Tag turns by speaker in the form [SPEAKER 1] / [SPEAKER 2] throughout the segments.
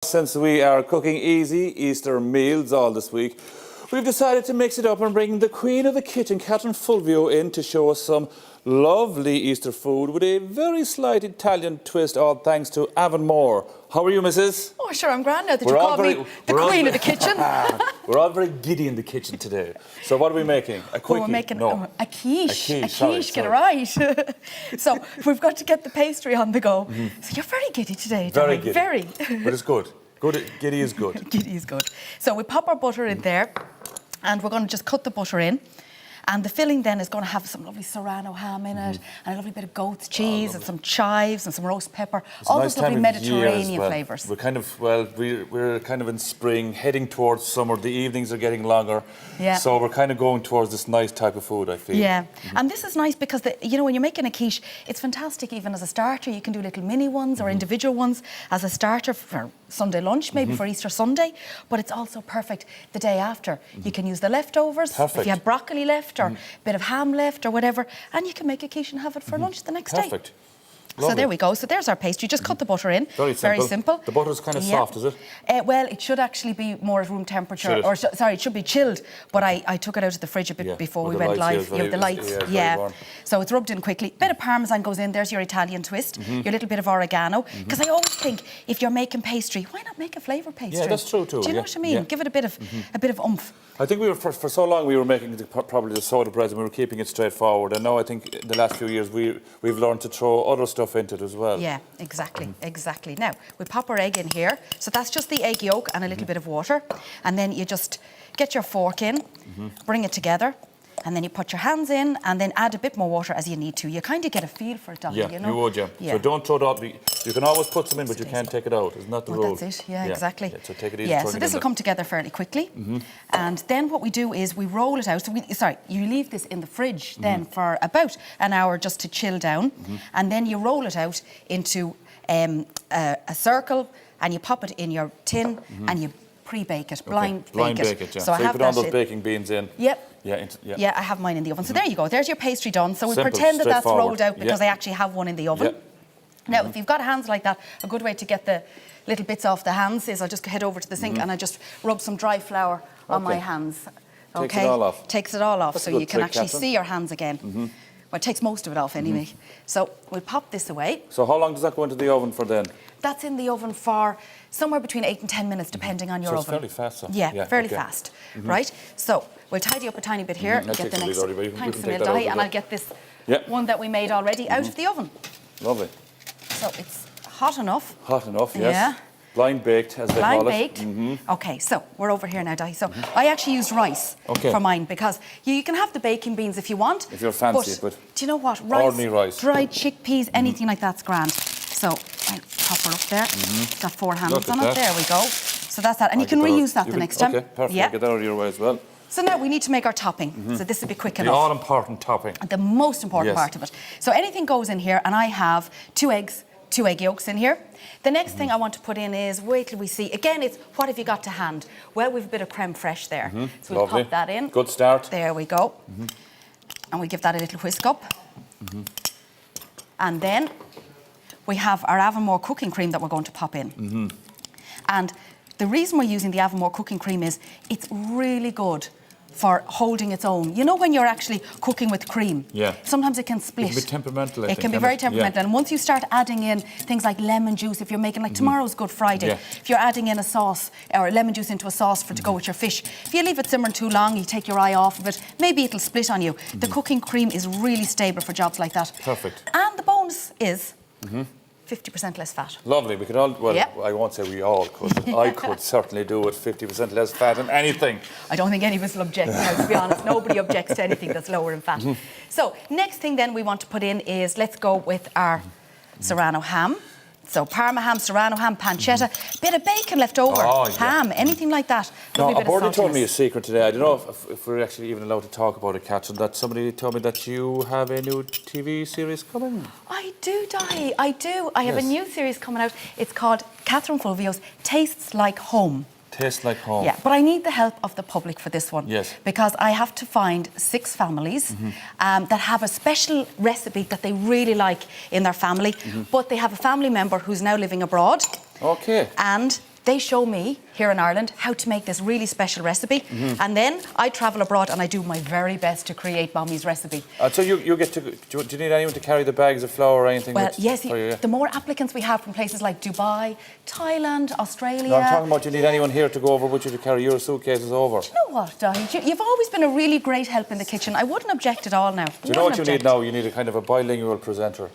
[SPEAKER 1] Since we are cooking easy Easter meals all this week, we've decided to mix it up and bring the queen of the kitchen, Catherine Fulvio, in to show us some lovely Easter food with a very slight Italian twist, all thanks to Avonmore. How are you, Mrs?
[SPEAKER 2] Oh, sure, I'm grand now that you called me the queen of the kitchen.
[SPEAKER 1] We're all very giddy in the kitchen today. So what are we making? A quickie?
[SPEAKER 2] We're making
[SPEAKER 1] no.
[SPEAKER 2] a quiche. A
[SPEAKER 1] Sorry.
[SPEAKER 2] get it right. So we've got to get the pastry on the go. So you're very giddy today,
[SPEAKER 1] Very
[SPEAKER 2] darling.
[SPEAKER 1] giddy.
[SPEAKER 2] Very.
[SPEAKER 1] But it's good. Giddy is good.
[SPEAKER 2] Giddy is good. So we pop our butter in there and we're going to just cut the butter in. And the filling then is going to have some lovely serrano ham in it, and a lovely bit of goat's cheese, and some chives, and some roast pepper. All those lovely Mediterranean flavours.
[SPEAKER 1] We're kind of, we're kind of in spring, heading towards summer. The evenings are getting longer.
[SPEAKER 2] Yeah.
[SPEAKER 1] So we're kind of going towards this nice type of food, I feel.
[SPEAKER 2] Yeah. And this is nice because, you know, when you're making a quiche, it's fantastic even as a starter. You can do little mini ones or individual ones as a starter for Sunday lunch, maybe for Easter Sunday. But it's also perfect the day after. You can use the leftovers.
[SPEAKER 1] Perfect.
[SPEAKER 2] If you have broccoli left or a bit of ham left or whatever, and you can make a quiche and have it for lunch the next day.
[SPEAKER 1] Perfect.
[SPEAKER 2] So there we go. So there's our pastry. Just cut the butter in.
[SPEAKER 1] Very simple.
[SPEAKER 2] Very simple.
[SPEAKER 1] The butter's kind of soft, is it?
[SPEAKER 2] Well, it should actually be more at room temperature. Or sorry, it should be chilled. But I took it out of the fridge a bit before we went live. The lights. Yeah. So it's rubbed in quickly. Bit of parmesan goes in. There's your Italian twist. Your little bit of oregano. Because I always think if you're making pastry, why not make a flavour pastry?
[SPEAKER 1] Yeah, that's true too.
[SPEAKER 2] Do you know what I mean? Give it a bit of oomph.
[SPEAKER 1] I think we were for so long we were making probably the soda bread and we were keeping it straightforward. And now I think in the last few years we've learned to throw other stuff into it as well.
[SPEAKER 2] Yeah, exactly, exactly. Now, we pop our egg in here. So that's just the egg yolk and a little bit of water. And then you just get your fork in, bring it together, and then you put your hands in and then add a bit more water as you need to. You kind of get a feel for it,
[SPEAKER 1] yeah,
[SPEAKER 2] you know?
[SPEAKER 1] you would, yeah. So don't throw it out. You can always put some in, but you can't take it out. Isn't that the rule?
[SPEAKER 2] That's it, yeah, exactly.
[SPEAKER 1] Yeah, so take it easy.
[SPEAKER 2] Yeah, so this will come together fairly quickly. And then what we do is we roll it out. So you leave this in the fridge then for about an hour just to chill down. And then you roll it out into a circle and you pop it in your tin and you pre-bake it, blind bake it.
[SPEAKER 1] Yeah.
[SPEAKER 2] So I
[SPEAKER 1] you
[SPEAKER 2] have
[SPEAKER 1] put on those baking beans in.
[SPEAKER 2] Yep.
[SPEAKER 1] Yeah,
[SPEAKER 2] I have mine in the oven. So there you go. There's your pastry done. So we
[SPEAKER 1] Simple,
[SPEAKER 2] pretend that that's rolled out because I actually have one in the oven. Now, if you've got hands like that, a good way to get the little bits off the hands is I'll just head over to the sink and I just rub some dry flour on my hands.
[SPEAKER 1] Takes it all off.
[SPEAKER 2] Takes it all off,
[SPEAKER 1] That's
[SPEAKER 2] so you can actually see your hands again. Well, it takes most of it off anyway. So we'll pop this away.
[SPEAKER 1] So how long does that go into the oven for then?
[SPEAKER 2] That's in the oven for somewhere between 8 and 10 minutes, depending on your oven.
[SPEAKER 1] So it's fairly fast, so.
[SPEAKER 2] Yeah, fairly fast, right? So we'll tidy up a tiny bit here and get the next pints of milk, and I'll get this one that we made already out of the oven.
[SPEAKER 1] Lovely.
[SPEAKER 2] So it's hot enough.
[SPEAKER 1] Hot enough, yes.
[SPEAKER 2] Yeah.
[SPEAKER 1] Blind baked, as they call it.
[SPEAKER 2] Blind baked. Okay, so we're over here now, Di. So I actually used rice for mine because you can have the baking beans if you want.
[SPEAKER 1] If you're fancy, but
[SPEAKER 2] do you know what? Rice,
[SPEAKER 1] ordinary rice.
[SPEAKER 2] Dried chickpeas, anything like that's grand. So I'll pop her up there. Got 4 handles on it. There we go. So that's that. And you can reuse that the next time.
[SPEAKER 1] Okay, perfect. Get that out of your way as well.
[SPEAKER 2] So now we need to make our topping. So this will be quick enough.
[SPEAKER 1] The all-important topping.
[SPEAKER 2] The most important part of it. So anything goes in here, and I have 2 eggs, 2 egg yolks in here. The next thing I want to put in is, wait till we see. Again, it's what have you got to hand? Well, we've a bit of creme fraiche there. So we'll pop that in.
[SPEAKER 1] Good start.
[SPEAKER 2] There we go. And we give that a little whisk up. And then we have our Avonmore Cooking Cream that we're going to pop in. And the reason we're using the Avonmore Cooking Cream is it's really good for holding its own. You know when you're actually cooking with cream? Yeah. Sometimes it can split.
[SPEAKER 1] It can be temperamental, I think.
[SPEAKER 2] It can be very temperamental. And once you start adding in things like lemon juice, if you're making, like tomorrow's Good Friday, if you're adding in a sauce, or lemon juice into a sauce to go with your fish, if you leave it simmering too long, you take your eye off of it, maybe it'll split on you. The cooking cream is really stable for jobs like that.
[SPEAKER 1] Perfect.
[SPEAKER 2] And the bonus is 50% less fat.
[SPEAKER 1] Lovely. We could all, I won't say we all could, but I could certainly do with 50% less fat in anything.
[SPEAKER 2] I don't think any of us will object now, to be honest. Nobody objects to anything that's lower in fat. So next thing then we want to put in is, let's go with our serrano ham. So Parma ham, serrano ham, pancetta, bit of bacon left over, ham, anything like that.
[SPEAKER 1] No, Bordy told me a secret today. I don't know if we're actually even allowed to talk about it, Catherine, that somebody told me that you have a new TV series coming.
[SPEAKER 2] I do, Di, I do. I have a new series coming out. It's called Catherine Fulvio's Tastes Like Home.
[SPEAKER 1] Tastes like home.
[SPEAKER 2] Yeah, but I need the help of the public for this one.
[SPEAKER 1] Yes.
[SPEAKER 2] Because I have to find 6 families that have a special recipe that they really like in their family, but they have a family member who's now living abroad.
[SPEAKER 1] Okay.
[SPEAKER 2] And they show me here in Ireland how to make this really special recipe, and then I travel abroad and I do my very best to create Mommy's recipe.
[SPEAKER 1] So you get to, do you need anyone to carry the bags of flour or anything?
[SPEAKER 2] Well, yes, the more applicants we have from places like Dubai, Thailand, Australia...
[SPEAKER 1] No, I'm talking about, you need anyone here to go over with you to carry your suitcases over.
[SPEAKER 2] Do you know what, Dahi? You've always been a really great help in the kitchen. I wouldn't object at all now.
[SPEAKER 1] Do you know what you need now? You need a kind of a bilingual presenter.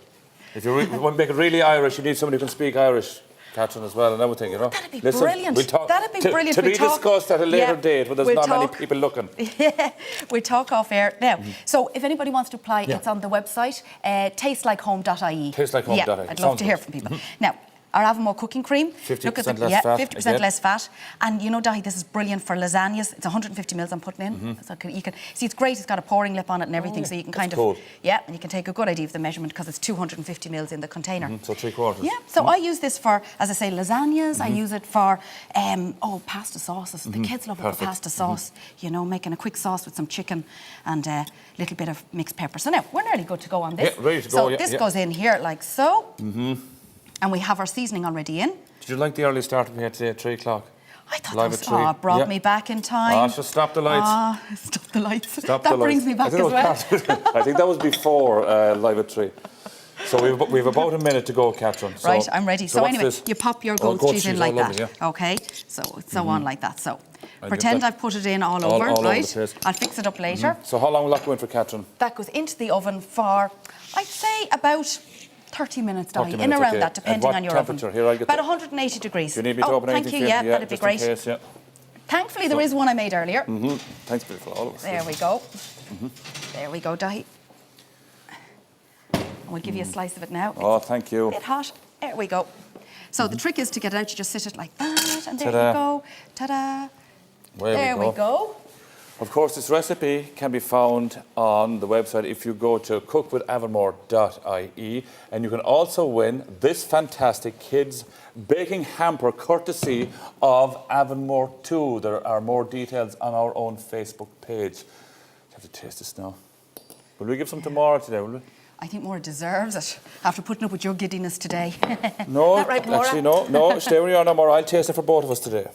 [SPEAKER 1] If you want to make it really Irish, you need somebody who can speak Irish. Catherine as well and everything, you know.
[SPEAKER 2] That'd be brilliant. That'd be brilliant.
[SPEAKER 1] To be discussed at a later date when there's not many people looking.
[SPEAKER 2] Yeah, we'll talk off air now. So if anybody wants to apply, it's on the website, tastelikehome.ie.
[SPEAKER 1] Tastelikehome.ie.
[SPEAKER 2] Yeah, I'd love to hear from people. Now, our Avonmore Cooking Cream.
[SPEAKER 1] 50% less fat.
[SPEAKER 2] 50% less fat. And you know, Dahi, this is brilliant for lasagnas. It's 150 mils I'm putting in. So you can see, it's great. It's got a pouring lip on it and everything, so you can kind of...
[SPEAKER 1] Cool.
[SPEAKER 2] Yeah, and you can take a good idea of the measurement because it's 250 mils in the container.
[SPEAKER 1] So 3/4.
[SPEAKER 2] Yeah, so I use this for, as I say, lasagnas. I use it for, pasta sauces. The kids love it for pasta sauce. You know, making a quick sauce with some chicken and a little bit of mixed pepper. So now, we're nearly good to go on this.
[SPEAKER 1] Yeah, ready to go,
[SPEAKER 2] So this goes in here like so. And we have our seasoning already in.
[SPEAKER 1] Did you like the early start we had today at 3 o'clock?
[SPEAKER 2] I thought it brought me back in time.
[SPEAKER 1] So stop the lights.
[SPEAKER 2] Stop the lights.
[SPEAKER 1] Stop the
[SPEAKER 2] that
[SPEAKER 1] lights.
[SPEAKER 2] brings me back as well.
[SPEAKER 1] I think that was before Live at 3. So we've about a minute to go, Catherine. So,
[SPEAKER 2] right, I'm ready. So anyway, you pop your goat cheese in like that.
[SPEAKER 1] Lovely, yeah.
[SPEAKER 2] Okay, so on like that. So pretend I've put it in all over, right?
[SPEAKER 1] Over
[SPEAKER 2] I'll fix it up later.
[SPEAKER 1] So how long will that go in for, Catherine?
[SPEAKER 2] That goes into the oven for, I'd say, about 30 minutes, Dahi, in around that, depending on your oven.
[SPEAKER 1] Here, I'll get
[SPEAKER 2] about 180 degrees.
[SPEAKER 1] Do you need me to open anything?
[SPEAKER 2] Thank you, yeah, that'd be great.
[SPEAKER 1] Case, yeah.
[SPEAKER 2] Thankfully, there is one I made earlier.
[SPEAKER 1] Thanks for all of us.
[SPEAKER 2] There we go. There we go, Dahi. We'll give you a slice of it now.
[SPEAKER 1] Oh, thank you.
[SPEAKER 2] A bit hot. There we go. So the trick is to get it out, you just sit it like that, and there you go. Ta-da. There we go.
[SPEAKER 1] Of course, this recipe can be found on the website if you go to cookwithavonmore.ie, and you can also win this fantastic kids baking hamper courtesy of Avonmore 2. There are more details on our own Facebook page. You have to taste this now. Will we give some tomorrow today, will we?
[SPEAKER 2] I think Maura deserves it after putting up with your giddiness today.
[SPEAKER 1] No,
[SPEAKER 2] that right, Maura?
[SPEAKER 1] actually no. Stay where you are now, Maura. I'll taste it for both of us today.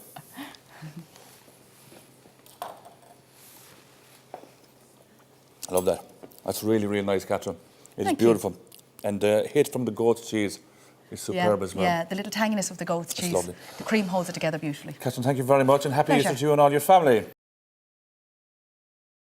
[SPEAKER 1] I love that. That's really, really nice, Catherine. It's beautiful. And the hit from the goat's cheese is superb as well.
[SPEAKER 2] Yeah, the little tanginess of the goat's cheese.
[SPEAKER 1] It's lovely.
[SPEAKER 2] The cream holds it together beautifully.
[SPEAKER 1] Catherine, thank you very much, and happy Easter to you and all your family.